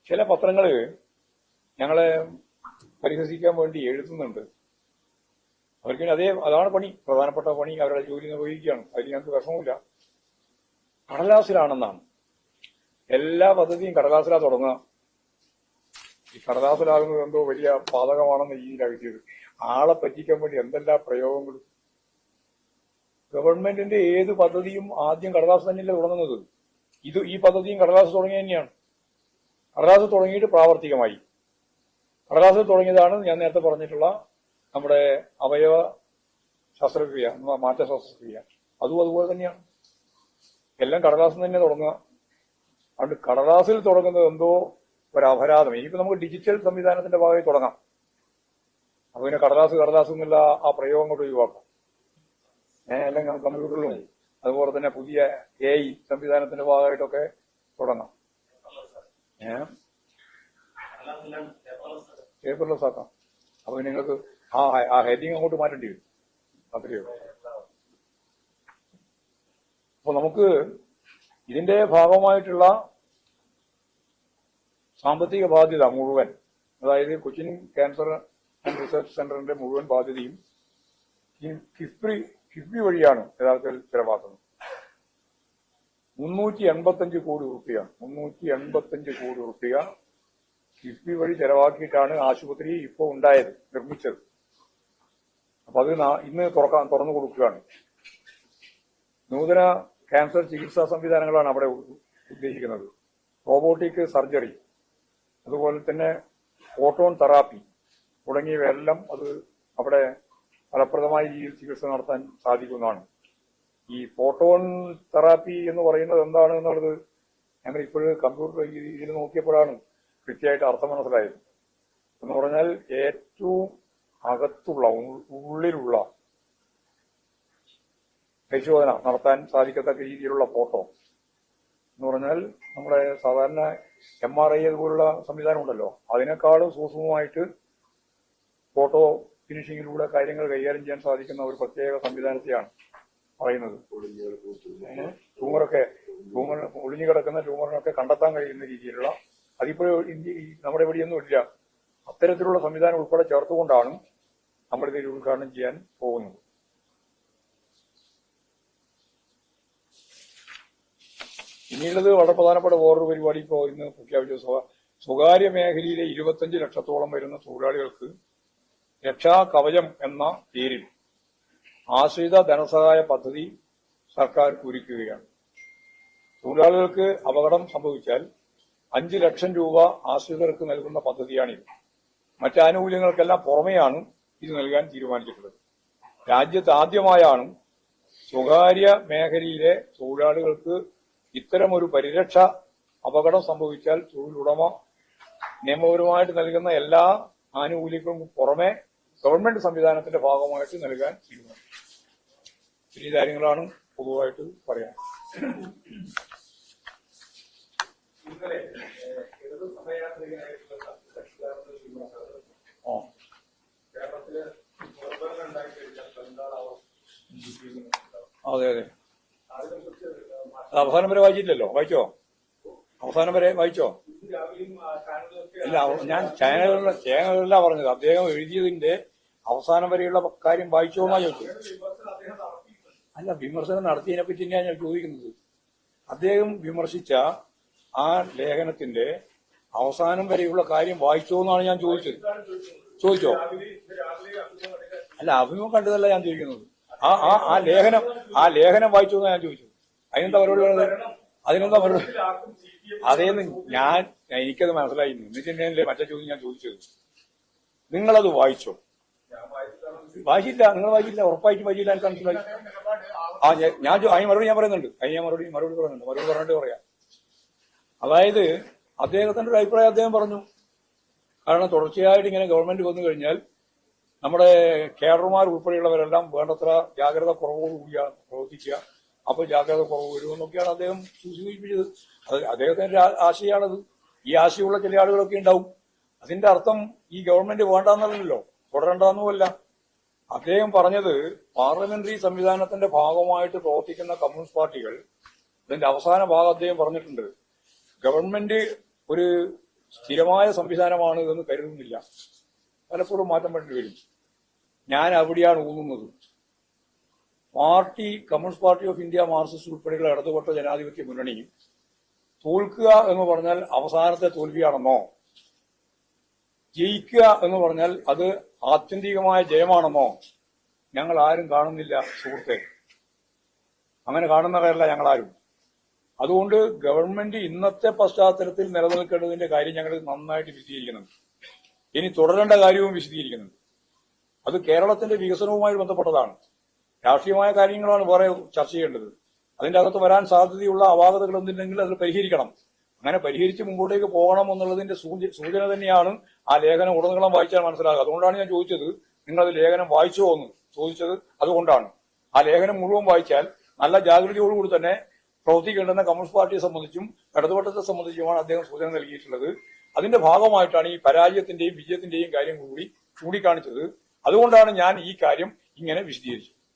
ചില പത്രങ്ങള് ഞങ്ങളെ പരിഹസിക്കാൻ വേണ്ടി എഴുതുന്നുണ്ട്. അവർക്ക് അതാണ് പണി, പ്രധാനപ്പെട്ട പണി. അവരുടെ ജോലി നിർവഹിക്കുകയാണ്. അതിൽ ഞങ്ങൾക്ക് വിഷമമില്ല. കടലാസിലാണെന്നാണ് എല്ലാ പദ്ധതിയും കടലാസിലാ തുടങ്ങുക. ഈ കടലാസിലാകുന്നത് എന്തോ വലിയ പാതകമാണെന്ന് രീതിയിലാണ് കിട്ടിയത്. ആളെ പറ്റിക്കാൻ വേണ്ടി എന്തെല്ലാം പ്രയോഗങ്ങൾ. ഗവൺമെന്റിന്റെ ഏത് പദ്ധതിയും ആദ്യം കടലാസ് തന്നെയല്ലേ തുടങ്ങുന്നത്. ഈ പദ്ധതിയും കടലാസ് തുടങ്ങിയ തന്നെയാണ്. കടലാസ് തുടങ്ങിയിട്ട് പ്രാവർത്തികമായി. കടലാസിൽ തുടങ്ങിയതാണ് ഞാൻ നേരത്തെ പറഞ്ഞിട്ടുള്ള നമ്മുടെ അവയവ ശസ്ത്രക്രിയ, മാറ്റ ശസ്ത്രക്രിയ. അതുപോലെ തന്നെയാണ്. എല്ലാം കടലാസിൽ തന്നെ തുടങ്ങുക. അതുകൊണ്ട് കടലാസിൽ തുടങ്ങുന്നത് എന്തോ ഒരു അപരാധം. ഇനിയിപ്പോ നമുക്ക് ഡിജിറ്റൽ സംവിധാനത്തിന്റെ ഭാഗമായി തുടങ്ങാം. അപ്പൊ പിന്നെ കടലാസ് എന്നുള്ള ആ പ്രയോഗം കൊണ്ട് ഒഴിവാക്കാം. എല്ലാം കമ്പ്യൂട്ടറിലും അതുപോലെ തന്നെ പുതിയ AI സംവിധാനത്തിന്റെ ഭാഗമായിട്ടൊക്കെ തുടങ്ങാം. പേപ്പർലെസ് ആക്കാം. അപ്പൊ നിങ്ങൾക്ക് ആ ഹെഡിങ് അങ്ങോട്ട് മാറ്റേണ്ടി വരും. അത്രയോ. അപ്പൊ നമുക്ക് ഇതിന്റെ ഭാഗമായിട്ടുള്ള സാമ്പത്തിക ബാധ്യത മുഴുവൻ, അതായത് കൊച്ചിൻ ക്യാൻസർ ആൻഡ് റിസർച്ച് സെന്ററിന്റെ മുഴുവൻ ബാധ്യതയും കിഫ്ബി വഴിയാണ് യഥാർത്ഥത്തിൽ ചെലവാക്കുന്നത്. 385 കോടി റുപ്യ 385 കോടി റുപ്യ കിഫ്ബി വഴി ചെലവാക്കിയിട്ടാണ് ആശുപത്രി ഇപ്പോൾ നിർമ്മിച്ചത്. അപ്പൊ അത് ഇന്ന് തുറന്നു കൊടുക്കുകയാണ്. നൂതന ക്യാൻസർ ചികിത്സാ സംവിധാനങ്ങളാണ് അവിടെ ഉദ്ദേശിക്കുന്നത്. റോബോട്ടിക് സർജറി, അതുപോലെ തന്നെ ഫോട്ടോൺ തെറാപ്പി തുടങ്ങിയവയെല്ലാം അത് അവിടെ ഫലപ്രദമായ രീതിയിൽ ചികിത്സ നടത്താൻ സാധിക്കുന്നതാണ്. ഈ ഫോട്ടോൺ തെറാപ്പി എന്ന് പറയുന്നത് എന്താണ് എന്നുള്ളത് ഞങ്ങൾ ഇപ്പോഴും കമ്പ്യൂട്ടർ ഇതിൽ നോക്കിയപ്പോഴാണ് കൃത്യമായിട്ട് അർത്ഥം മനസ്സിലായത്. എന്ന് പറഞ്ഞാൽ ഏറ്റവും അകത്തുള്ള ഉള്ളിലുള്ള പരിശോധന നടത്താൻ സാധിക്കത്തക്ക രീതിയിലുള്ള ഫോട്ടോ എന്ന് പറഞ്ഞാൽ നമ്മുടെ സാധാരണ MRI അതുപോലുള്ള സംവിധാനം ഉണ്ടല്ലോ, അതിനേക്കാളും സൂക്ഷ്മമായിട്ട് ഫോട്ടോ ഫിനിഷിങ്ങിലൂടെ കാര്യങ്ങൾ കൈകാര്യം ചെയ്യാൻ സാധിക്കുന്ന ഒരു പ്രത്യേക സംവിധാനത്തെയാണ് പറയുന്നത്. ട്യൂമർ ഒളിഞ്ഞു കിടക്കുന്ന ട്യൂമറിനൊക്കെ കണ്ടെത്താൻ കഴിയുന്ന രീതിയിലുള്ള, അതിപ്പോഴും നമ്മുടെ ഇവിടെയൊന്നും ഇല്ല. അത്തരത്തിലുള്ള സംവിധാനം ഉൾപ്പെടെ ചേർത്തുകൊണ്ടാണ് നമ്മളിത് ഉദ്ഘാടനം ചെയ്യാൻ പോകുന്നത്. ഇനിയുള്ളത് വളരെ പ്രധാനപ്പെട്ട വേറൊരു പരിപാടി ഇപ്പോൾ ഇന്ന് പ്രഖ്യാപിച്ച സ്വകാര്യ മേഖലയിലെ 25 ലക്ഷത്തോളം വരുന്ന തൊഴിലാളികൾക്ക് രക്ഷാ കവചം എന്ന പേരിൽ ആശ്രിത ധനസഹായ പദ്ധതി സർക്കാർ ഒരുക്കുകയാണ്. തൊഴിലാളികൾക്ക് അപകടം സംഭവിച്ചാൽ 5 ലക്ഷം രൂപ ആശ്രിതർക്ക് നൽകുന്ന പദ്ധതിയാണിത്. മറ്റാനുകൂല്യങ്ങൾക്കെല്ലാം പുറമെയാണ് ഇത് നൽകാൻ തീരുമാനിച്ചിട്ടുള്ളത്. രാജ്യത്ത് ആദ്യമായാണ് സ്വകാര്യ മേഖലയിലെ തൊഴിലാളികൾക്ക് ഇത്തരമൊരു പരിരക്ഷ അപകടം സംഭവിച്ചാൽ തൊഴിലുടമ നിയമപരമായിട്ട് നൽകുന്ന എല്ലാ ആനുകൂല്യങ്ങൾക്കും പുറമെ ഗവൺമെന്റ് സംവിധാനത്തിന്റെ ഭാഗമായിട്ട് നൽകാൻ തീരുമാനിച്ചു. ഈ കാര്യങ്ങളാണ് പൊതുവായിട്ട് പറയാൻ. അതെ അതെ, അത് അവസാനം വരെ വായിച്ചില്ലല്ലോ. വായിച്ചോ? അവസാനം വരെ വായിച്ചോ? അല്ല, ഞാൻ ചാനലല്ല പറഞ്ഞത്. അദ്ദേഹം എഴുതിയതിന്റെ അവസാനം വരെയുള്ള കാര്യം വായിച്ചോ എന്നാ ചോദിച്ചത്. അല്ല, വിമർശനം നടത്തിയതിനെ പറ്റി തന്നെയാണ് ഞാൻ ചോദിക്കുന്നത്. അദ്ദേഹം വിമർശിച്ച ആ ലേഖനത്തിന്റെ അവസാനം വരെയുള്ള കാര്യം വായിച്ചോ എന്നാണ് ഞാൻ ചോദിച്ചത്. ചോദിച്ചോ? അല്ല, അഭിമുഖം കണ്ടതല്ല ഞാൻ ചോദിക്കുന്നത്. ആ ലേഖനം വായിച്ചോ എന്നാണ് ഞാൻ ചോദിച്ചത്. അതിനെന്താ മറുപടി പറഞ്ഞത്? അതിനെന്താ മറുപടി? അതേന്ന് എനിക്കത് മനസ്സിലായി. എന്നിട്ട് മറ്റേ ചോദ്യം ഞാൻ ചോദിച്ചത്, നിങ്ങളത് വായിച്ചോ? വായിച്ചില്ല. നിങ്ങൾ വായിച്ചില്ല, ഉറപ്പായിട്ട് വായിച്ചില്ല. എനിക്ക് മനസ്സിലായി. അതിന് മറുപടി ഞാൻ പറയുന്നുണ്ട്. മറുപടി പറഞ്ഞിട്ട് പറയാം. അതായത് അദ്ദേഹത്തിന്റെ ഒരു അഭിപ്രായം അദ്ദേഹം പറഞ്ഞു. കാരണം തുടർച്ചയായിട്ട് ഇങ്ങനെ ഗവൺമെന്റ് വന്നു കഴിഞ്ഞാൽ നമ്മുടെ കേഡർമാർ ഉൾപ്പെടെയുള്ളവരെല്ലാം വേണ്ടത്ര ജാഗ്രത കുറവോടുകൂടിയാണ് പ്രവർത്തിക്കുക. അപ്പോൾ ജാഗ്രത കുറവ് വരുമെന്നൊക്കെയാണ് അദ്ദേഹം സൂചിപ്പിച്ചത്. അത് അദ്ദേഹത്തിന്റെ ആശയമാണത്. ഈ ആശയമുള്ള ചില ആളുകളൊക്കെ ഉണ്ടാവും. അതിന്റെ അർത്ഥം ഈ ഗവൺമെന്റ് വേണ്ടാന്നല്ലോ, തുടരണ്ടെന്നുമല്ല. അദ്ദേഹം പറഞ്ഞത് പാർലമെന്ററി സംവിധാനത്തിന്റെ ഭാഗമായിട്ട് പ്രവർത്തിക്കുന്ന കമ്മ്യൂണിസ്റ്റ് പാർട്ടികൾ, ഇതിന്റെ അവസാന ഭാഗം അദ്ദേഹം പറഞ്ഞിട്ടുണ്ട്, ഗവൺമെന്റ് ഒരു സ്ഥിരമായ സംവിധാനമാണ് എന്ന് കരുതുന്നില്ല. പലപ്പോഴും മാറ്റം വേണ്ടി വരും. ഞാൻ അവിടെയാണ് ഊന്നുന്നത്. Party communist party of India, Marxist ഉൾപ്പെടെയുള്ള ഇടതുപക്ഷ ജനാധിപത്യ മുന്നണി തോൽക്കുക എന്ന് പറഞ്ഞാൽ അവസാനത്തെ തോൽവിയാണെന്നോ, ജയിക്കുക എന്ന് പറഞ്ഞാൽ അത് ആത്യന്തികമായ ജയമാണെന്നോ ഞങ്ങൾ ആരും കാണുന്നില്ല സുഹൃത്തെ. അങ്ങനെ കാണുന്നവരല്ല ഞങ്ങളാരും. അതുകൊണ്ട് ഗവൺമെന്റ് ഇന്നത്തെ പശ്ചാത്തലത്തിൽ നിലനിൽക്കേണ്ടതിന്റെ കാര്യം ഞങ്ങൾ നന്നായിട്ട് വിശദീകരിക്കുന്നുണ്ട്. ഇനി തുടരേണ്ട കാര്യവും വിശദീകരിക്കുന്നുണ്ട്. അത് കേരളത്തിന്റെ വികസനവുമായി ബന്ധപ്പെട്ടതാണ്. രാഷ്ട്രീയമായ കാര്യങ്ങളാണ് വേറെ ചർച്ച ചെയ്യേണ്ടത്. അതിന്റെ അകത്ത് വരാൻ സാധ്യതയുള്ള അപാകതകൾ എന്തുണ്ടെങ്കിൽ അത് പരിഹരിക്കണം. അങ്ങനെ പരിഹരിച്ച് മുമ്പോട്ടേക്ക് പോകണം എന്നുള്ളതിന്റെ സൂചന തന്നെയാണ് ആ ലേഖനം ഉടനീളം വായിച്ചാൽ മനസ്സിലാകുക. അതുകൊണ്ടാണ് ഞാൻ ചോദിച്ചത്, നിങ്ങളത് ലേഖനം വായിച്ചോ എന്ന് ചോദിച്ചത്. അതുകൊണ്ടാണ് ആ ലേഖനം മുഴുവൻ വായിച്ചാൽ നല്ല ജാഗ്രതയോടുകൂടി തന്നെ പ്രവർത്തിക്കേണ്ടെന്ന കമ്മ്യൂണിസ്റ്റ് പാർട്ടിയെ സംബന്ധിച്ചും ഇടതുപക്ഷത്തെ സംബന്ധിച്ചുമാണ് അദ്ദേഹം സൂചന നൽകിയിട്ടുള്ളത്. അതിന്റെ ഭാഗമായിട്ടാണ് ഈ പരാജയത്തിന്റെയും വിജയത്തിന്റെയും കാര്യം കൂടി ചൂണ്ടിക്കാണിച്ചത്. അതുകൊണ്ടാണ് ഞാൻ ഈ കാര്യം ഇങ്ങനെ വിശദീകരിച്ചത്.